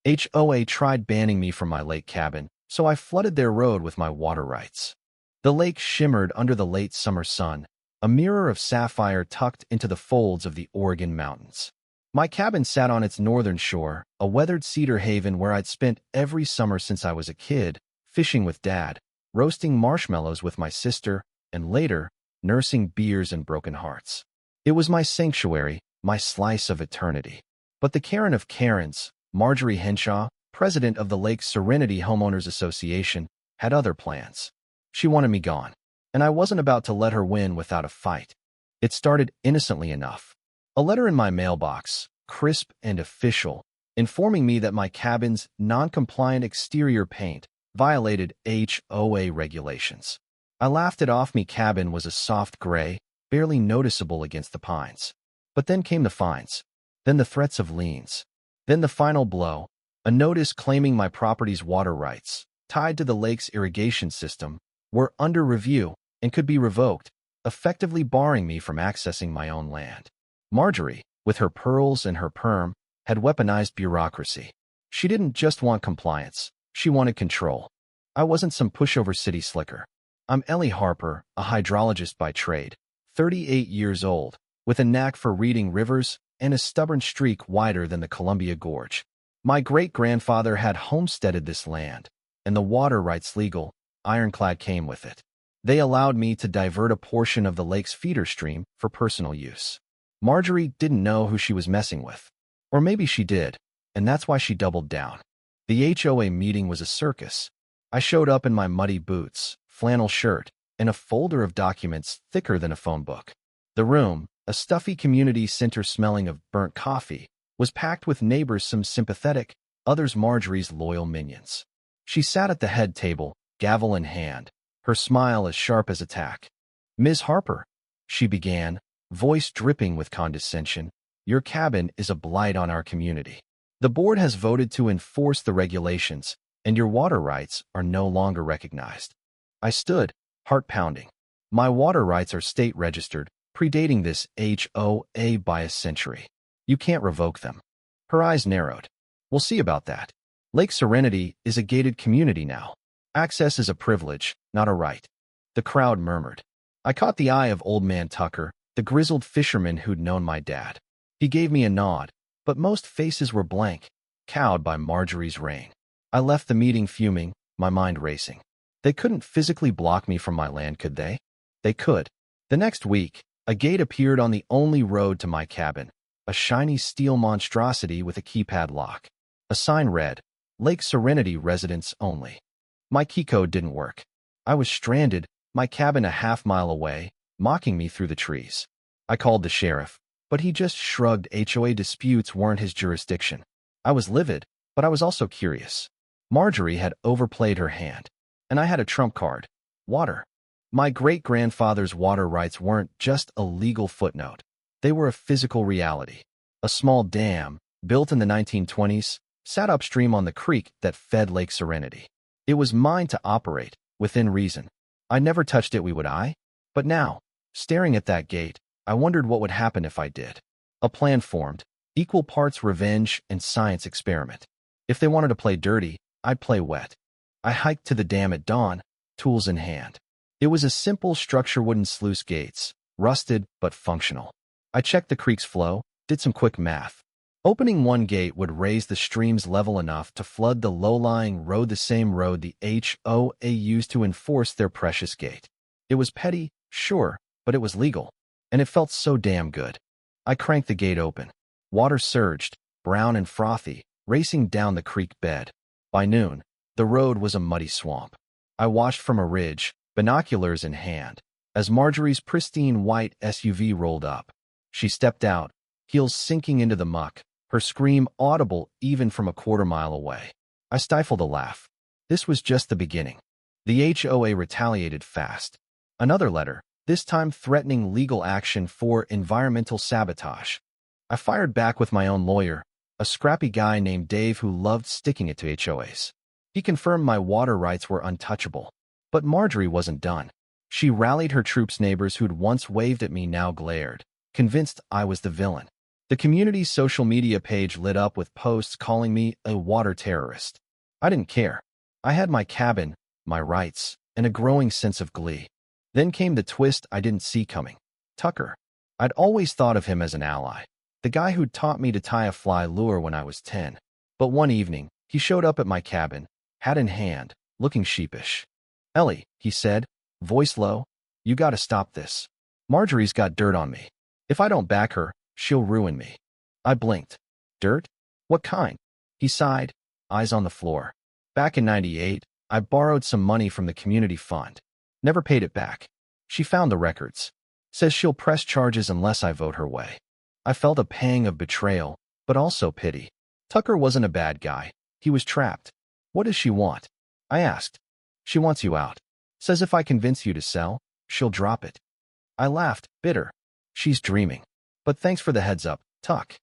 HOA tried banning me from my lake cabin, so I flooded their road with my water rights. The lake shimmered under the late summer sun, a mirror of sapphire tucked into the folds of the Oregon mountains. My cabin sat on its northern shore, a weathered cedar haven where I'd spent every summer since I was a kid, fishing with Dad, roasting marshmallows with my sister, and later, nursing beers and broken hearts. It was my sanctuary, my slice of eternity. But the Karen of Karens, Marjorie Henshaw, president of the Lake Serenity Homeowners Association, had other plans. She wanted me gone, and I wasn't about to let her win without a fight. It started innocently enough. A letter in my mailbox, crisp and official, informing me that my cabin's non-compliant exterior paint violated HOA regulations. I laughed it off. My cabin was a soft gray, barely noticeable against the pines. But then came the fines, then the threats of liens, then the final blow, a notice claiming my property's water rights, tied to the lake's irrigation system, were under review and could be revoked, effectively barring me from accessing my own land. Marjorie, with her pearls and her perm, had weaponized bureaucracy. She didn't just want compliance, she wanted control. I wasn't some pushover city slicker. I'm Ellie Harper, a hydrologist by trade, 38 years old, with a knack for reading rivers and a stubborn streak wider than the Columbia Gorge. My great-grandfather had homesteaded this land, and the water rights legal, ironclad came with it. They allowed me to divert a portion of the lake's feeder stream for personal use. Marjorie didn't know who she was messing with. Or maybe she did, and that's why she doubled down. The HOA meeting was a circus. I showed up in my muddy boots, flannel shirt, and a folder of documents thicker than a phone book. The room, a stuffy community center smelling of burnt coffee, was packed with neighbors, some sympathetic, others Marjorie's loyal minions. She sat at the head table, gavel in hand, her smile as sharp as a tack. "Ms. Harper," she began, voice dripping with condescension, "your cabin is a blight on our community. The board has voted to enforce the regulations, and your water rights are no longer recognized." I stood, heart pounding. My water rights are state registered, predating this HOA by a century. You can't revoke them. Her eyes narrowed. "We'll see about that. Lake Serenity is a gated community now. Access is a privilege, not a right." The crowd murmured. I caught the eye of Old Man Tucker, the grizzled fisherman who'd known my dad. He gave me a nod, but most faces were blank, cowed by Marjorie's reign. I left the meeting fuming, my mind racing. They couldn't physically block me from my land, could they? They could. The next week, a gate appeared on the only road to my cabin, a shiny steel monstrosity with a keypad lock. A sign read, "Lake Serenity residents only." My key code didn't work. I was stranded, my cabin a half-mile away, mocking me through the trees. I called the sheriff, but he just shrugged. HOA disputes weren't his jurisdiction. I was livid, but I was also curious. Marjorie had overplayed her hand, and I had a trump card: water. My great-grandfather's water rights weren't just a legal footnote. They were a physical reality. A small dam, built in the 1920s, sat upstream on the creek that fed Lake Serenity. It was mine to operate, within reason. I never touched it, would I? But now, staring at that gate, I wondered what would happen if I did. A plan formed, equal parts revenge and science experiment. If they wanted to play dirty, I'd play wet. I hiked to the dam at dawn, tools in hand. It was a simple structure, wooden sluice gates, rusted but functional. I checked the creek's flow, did some quick math. Opening one gate would raise the stream's level enough to flood the low-lying road, the same road the HOA used to enforce their precious gate. It was petty, sure, but it was legal, and it felt so damn good. I cranked the gate open. Water surged, brown and frothy, racing down the creek bed. By noon, the road was a muddy swamp. I watched from a ridge, binoculars in hand, as Marjorie's pristine white SUV rolled up. She stepped out, heels sinking into the muck, her scream audible even from a quarter-mile away. I stifled a laugh. This was just the beginning. The HOA retaliated fast. Another letter, this time threatening legal action for environmental sabotage. I fired back with my own lawyer, a scrappy guy named Dave who loved sticking it to HOAs. He confirmed my water rights were untouchable. But Marjorie wasn't done. She rallied her troops. Neighbors who'd once waved at me now glared, convinced I was the villain. The community's social media page lit up with posts calling me a water terrorist. I didn't care. I had my cabin, my rights, and a growing sense of glee. Then came the twist I didn't see coming. Tucker. I'd always thought of him as an ally, the guy who'd taught me to tie a fly lure when I was 10. But one evening, he showed up at my cabin, hat in hand, looking sheepish. "Ellie," he said, voice low, "you gotta stop this. Marjorie's got dirt on me. If I don't back her, she'll ruin me." I blinked. "Dirt? What kind?" He sighed, eyes on the floor. "Back in '98, I borrowed some money from the community fund. Never paid it back. She found the records. Says she'll press charges unless I vote her way." I felt a pang of betrayal, but also pity. Tucker wasn't a bad guy. He was trapped. "What does she want?" I asked. "She wants you out. Says if I convince you to sell, she'll drop it." I laughed, bitter. "She's dreaming. But thanks for the heads up, Tuck."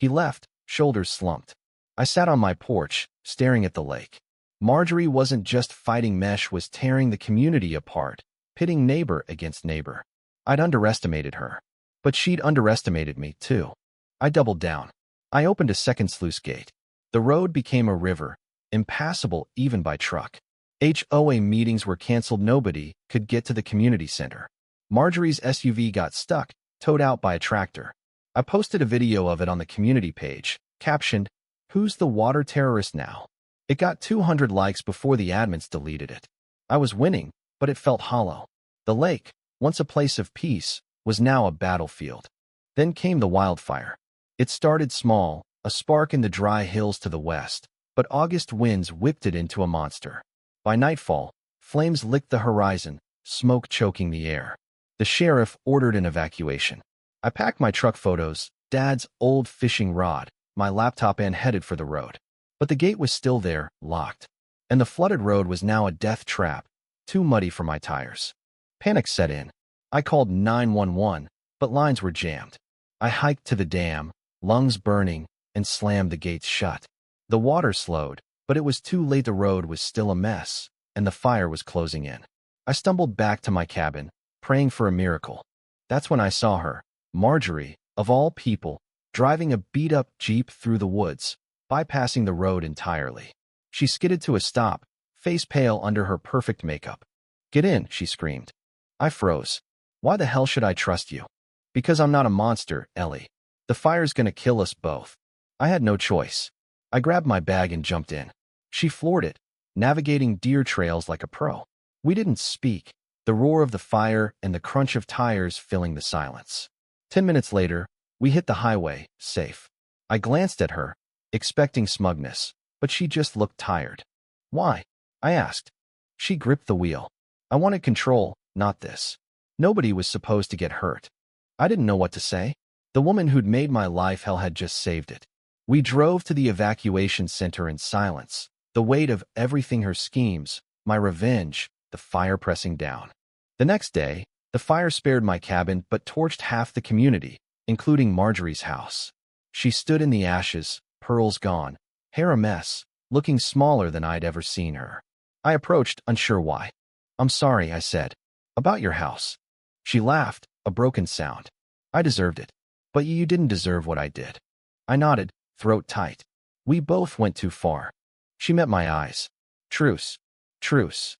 He left, shoulders slumped. I sat on my porch, staring at the lake. Marjorie wasn't just fighting Mesh, was tearing the community apart, pitting neighbor against neighbor. I'd underestimated her. But she'd underestimated me, too. I doubled down. I opened a second sluice gate. The road became a river, impassable even by truck. HOA meetings were canceled. Nobody could get to the community center. Marjorie's SUV got stuck, towed out by a tractor. I posted a video of it on the community page, captioned, "Who's the water terrorist now?" It got 200 likes before the admins deleted it. I was winning, but it felt hollow. The lake, once a place of peace, was now a battlefield. Then came the wildfire. It started small, a spark in the dry hills to the west, but August winds whipped it into a monster. By nightfall, flames licked the horizon, smoke choking the air. The sheriff ordered an evacuation. I packed my truck photos, Dad's old fishing rod, my laptop, and headed for the road. But the gate was still there, locked. And the flooded road was now a death trap, too muddy for my tires. Panic set in. I called 911, but lines were jammed. I hiked to the dam, lungs burning, and slammed the gates shut. The water slowed, but it was too late. The road was still a mess, and the fire was closing in. I stumbled back to my cabin, praying for a miracle. That's when I saw her, Marjorie, of all people, driving a beat-up Jeep through the woods, bypassing the road entirely. She skidded to a stop, face pale under her perfect makeup. "Get in," she screamed. I froze. "Why the hell should I trust you?" "Because I'm not a monster, Ellie. The fire's gonna kill us both." I had no choice. I grabbed my bag and jumped in. She floored it, navigating deer trails like a pro. We didn't speak, the roar of the fire and the crunch of tires filling the silence. 10 minutes later, we hit the highway, safe. I glanced at her, expecting smugness, but she just looked tired. "Why?" I asked. She gripped the wheel. "I wanted control, not this." Nobody was supposed to get hurt. I didn't know what to say. The woman who'd made my life hell had just saved it. We drove to the evacuation center in silence, the weight of everything, her schemes, my revenge, the fire pressing down. The next day, the fire spared my cabin but torched half the community, including Marjorie's house. She stood in the ashes, pearls gone, hair a mess, looking smaller than I'd ever seen her. I approached, unsure why. "I'm sorry," I said. "About your house." She laughed, a broken sound. "I deserved it. But you didn't deserve what I did." I nodded, throat tight. "We both went too far." She met my eyes. "Truce. Truce."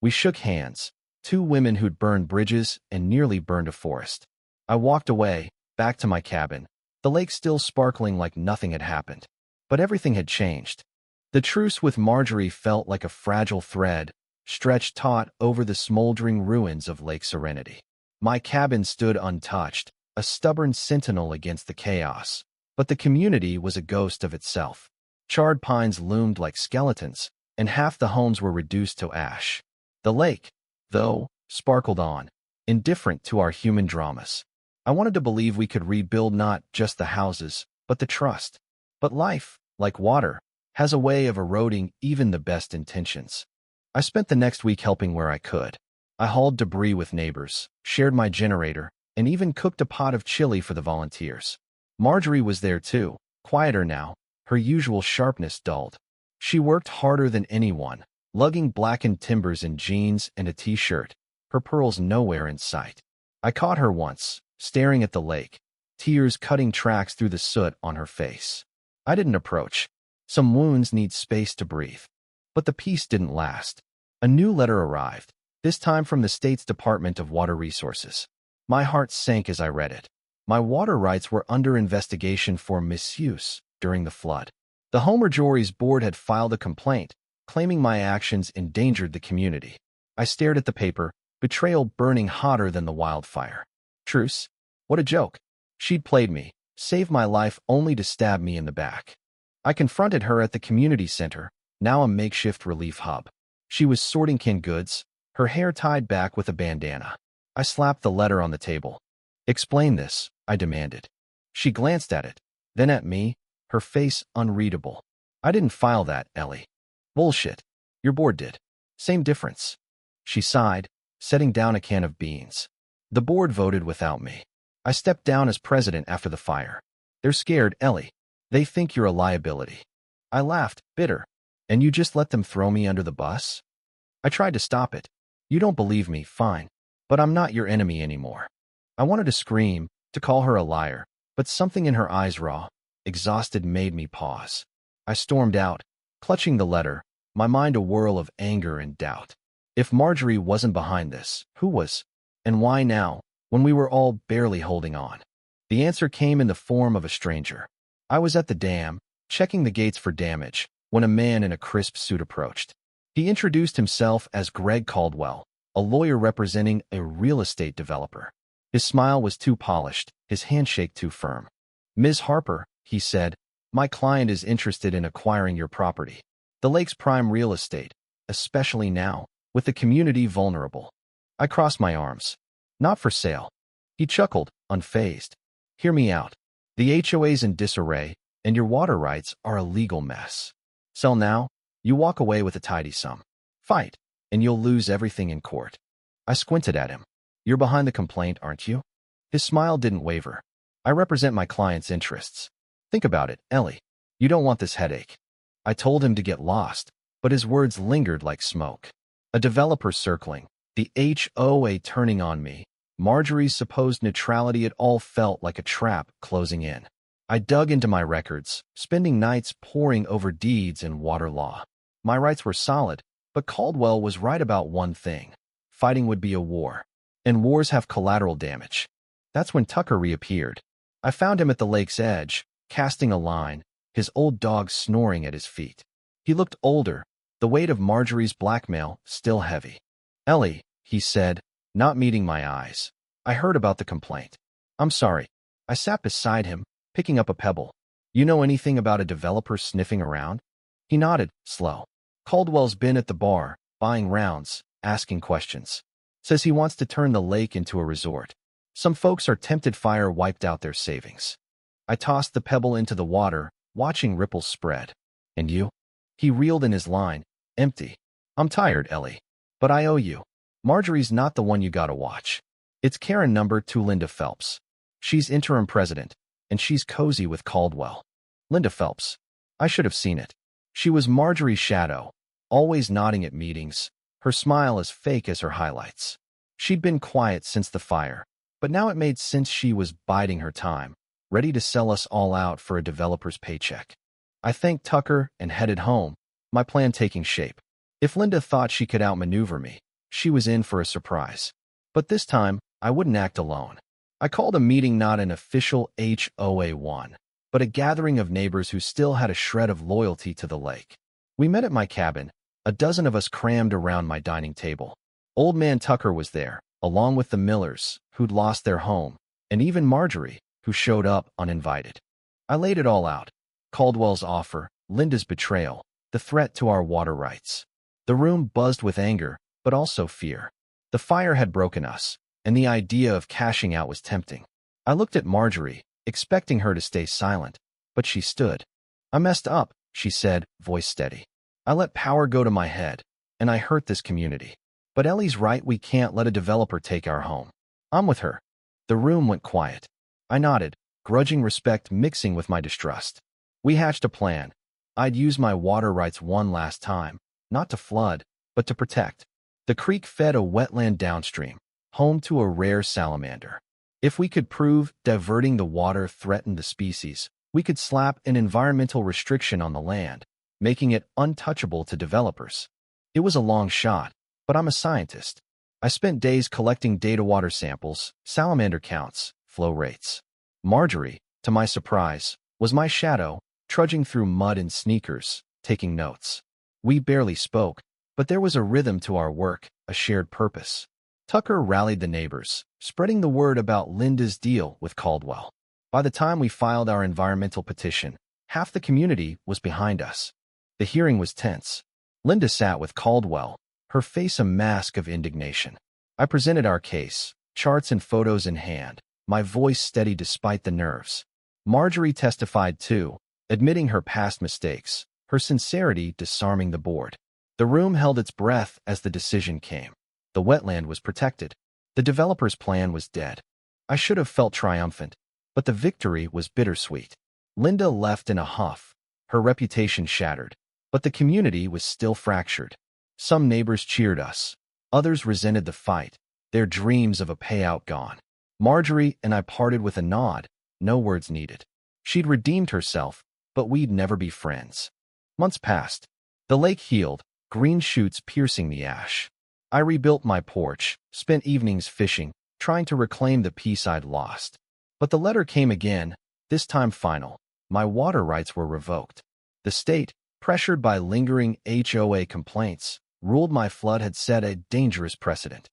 We shook hands, two women who'd burned bridges and nearly burned a forest. I walked away, back to my cabin, the lake still sparkling like nothing had happened. But everything had changed. The truce with Marjorie felt like a fragile thread, stretched taut over the smoldering ruins of Lake Serenity. My cabin stood untouched, a stubborn sentinel against the chaos, but the community was a ghost of itself. Charred pines loomed like skeletons, and half the homes were reduced to ash. The lake, though, sparkled on, indifferent to our human dramas. I wanted to believe we could rebuild not just the houses, but the trust. But life, like water, has a way of eroding even the best intentions. I spent the next week helping where I could. I hauled debris with neighbors, shared my generator, and even cooked a pot of chili for the volunteers. Marjorie was there too, quieter now, her usual sharpness dulled. She worked harder than anyone, lugging blackened timbers in jeans and a t-shirt, her pearls nowhere in sight. I caught her once, staring at the lake, tears cutting tracks through the soot on her face. I didn't approach. Some wounds need space to breathe. But the peace didn't last. A new letter arrived, this time from the state's Department of Water Resources. My heart sank as I read it. My water rights were under investigation for misuse during the flood. The Homer Jury's board had filed a complaint, claiming my actions endangered the community. I stared at the paper, betrayal burning hotter than the wildfire. Truce? What a joke. She'd played me, saved my life only to stab me in the back. I confronted her at the community center, now a makeshift relief hub. She was sorting canned goods, her hair tied back with a bandana. I slapped the letter on the table. Explain this, I demanded. She glanced at it, then at me, her face unreadable. I didn't file that, Ellie. Bullshit. Your board did. Same difference. She sighed, setting down a can of beans. The board voted without me. I stepped down as president after the fire. They're scared, Ellie. They think you're a liability. I laughed, bitter. And you just let them throw me under the bus? I tried to stop it. You don't believe me, fine. But I'm not your enemy anymore. I wanted to scream, to call her a liar, but something in her eyes raw, exhausted made me pause. I stormed out, clutching the letter, my mind a whirl of anger and doubt. If Marjorie wasn't behind this, who was? And why now, when we were all barely holding on? The answer came in the form of a stranger. I was at the dam, checking the gates for damage, when a man in a crisp suit approached. He introduced himself as Greg Caldwell, a lawyer representing a real estate developer. His smile was too polished, his handshake too firm. Ms. Harper, he said, my client is interested in acquiring your property. The lake's prime real estate, especially now, with the community vulnerable. I crossed my arms. Not for sale. He chuckled, unfazed. Hear me out. The HOA's in disarray, and your water rights are a legal mess. Sell now, you walk away with a tidy sum. Fight, and you'll lose everything in court. I squinted at him. You're behind the complaint, aren't you? His smile didn't waver. I represent my client's interests. Think about it, Ellie. You don't want this headache. I told him to get lost, but his words lingered like smoke. A developer circling, the HOA turning on me, Marjorie's supposed neutrality, it all felt like a trap closing in. I dug into my records, spending nights poring over deeds and water law. My rights were solid, but Caldwell was right about one thing. Fighting would be a war. And wars have collateral damage. That's when Tucker reappeared. I found him at the lake's edge, casting a line, his old dog snoring at his feet. He looked older, the weight of Marjorie's blackmail still heavy. Ellie, he said, not meeting my eyes. I heard about the complaint. I'm sorry. I sat beside him, picking up a pebble. You know anything about a developer sniffing around? He nodded, slow. Caldwell's been at the bar, buying rounds, asking questions. Says he wants to turn the lake into a resort. Some folks are tempted, fire wiped out their savings. I tossed the pebble into the water, watching ripples spread. And you? He reeled in his line, empty. I'm tired, Ellie. But I owe you. Marjorie's not the one you gotta watch. It's Karen number 2 Linda Phelps. She's interim president, and she's cozy with Caldwell. Linda Phelps. I should have seen it. She was Marjorie's shadow, always nodding at meetings, her smile as fake as her highlights. She'd been quiet since the fire, but now it made sense she was biding her time, ready to sell us all out for a developer's paycheck. I thanked Tucker and headed home, my plan taking shape. If Linda thought she could outmaneuver me, she was in for a surprise. But this time, I wouldn't act alone. I called a meeting, not an official HOA one, but a gathering of neighbors who still had a shred of loyalty to the lake. We met at my cabin, a dozen of us crammed around my dining table. Old man Tucker was there, along with the Millers, who'd lost their home, and even Marjorie, who showed up uninvited. I laid it all out. Caldwell's offer, Linda's betrayal, the threat to our water rights. The room buzzed with anger, but also fear. The fire had broken us, and the idea of cashing out was tempting. I looked at Marjorie, expecting her to stay silent, but she stood. I messed up, she said, voice steady. I let power go to my head, and I hurt this community. But Ellie's right, we can't let a developer take our home. I'm with her. The room went quiet. I nodded, grudging respect mixing with my distrust. We hatched a plan. I'd use my water rights one last time, not to flood, but to protect. The creek fed a wetland downstream, home to a rare salamander. If we could prove diverting the water threatened the species, we could slap an environmental restriction on the land, making it untouchable to developers. It was a long shot, but I'm a scientist. I spent days collecting data water samples, salamander counts, flow rates. Marjorie, to my surprise, was my shadow, trudging through mud in sneakers, taking notes. We barely spoke, but there was a rhythm to our work, a shared purpose. Tucker rallied the neighbors, spreading the word about Linda's deal with Caldwell. By the time we filed our environmental petition, half the community was behind us. The hearing was tense. Linda sat with Caldwell, her face a mask of indignation. I presented our case, charts and photos in hand, my voice steady despite the nerves. Marjorie testified too, admitting her past mistakes, her sincerity disarming the board. The room held its breath as the decision came. The wetland was protected. The developer's plan was dead. I should have felt triumphant, but the victory was bittersweet. Linda left in a huff, her reputation shattered, but the community was still fractured. Some neighbors cheered us. Others resented the fight, their dreams of a payout gone. Marjorie and I parted with a nod, no words needed. She'd redeemed herself, but we'd never be friends. Months passed. The lake healed, green shoots piercing the ash. I rebuilt my porch, spent evenings fishing, trying to reclaim the peace I'd lost. But the letter came again, this time final. My water rights were revoked. The state, pressured by lingering HOA complaints, ruled my flood had set a dangerous precedent.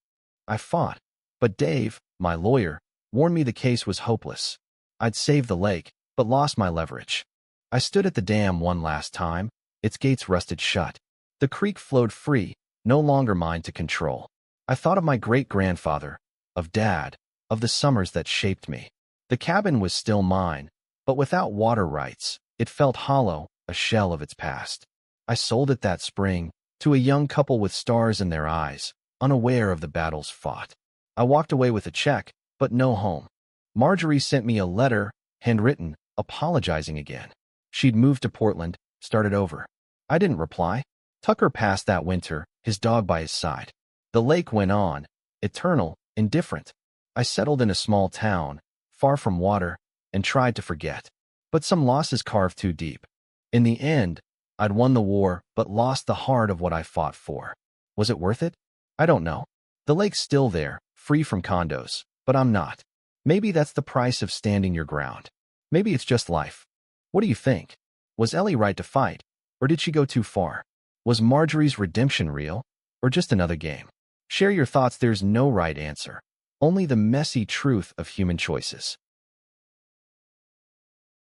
I fought, but Dave, my lawyer, warned me the case was hopeless. I'd saved the lake, but lost my leverage. I stood at the dam one last time, its gates rusted shut. The creek flowed free, no longer mine to control. I thought of my great-grandfather, of Dad, of the summers that shaped me. The cabin was still mine, but without water rights, it felt hollow, a shell of its past. I sold it that spring, to a young couple with stars in their eyes, unaware of the battles fought. I walked away with a check, but no home. Marjorie sent me a letter, handwritten, apologizing again. She'd moved to Portland, started over. I didn't reply. Tucker passed that winter, his dog by his side. The lake went on, eternal, indifferent. I settled in a small town, far from water, and tried to forget. But some losses carved too deep. In the end, I'd won the war, but lost the heart of what I fought for. Was it worth it? I don't know. The lake's still there, free from condos, but I'm not. Maybe that's the price of standing your ground. Maybe it's just life. What do you think? Was Ellie right to fight, or did she go too far? Was Marjorie's redemption real, or just another game? Share your thoughts. There's no right answer, only the messy truth of human choices.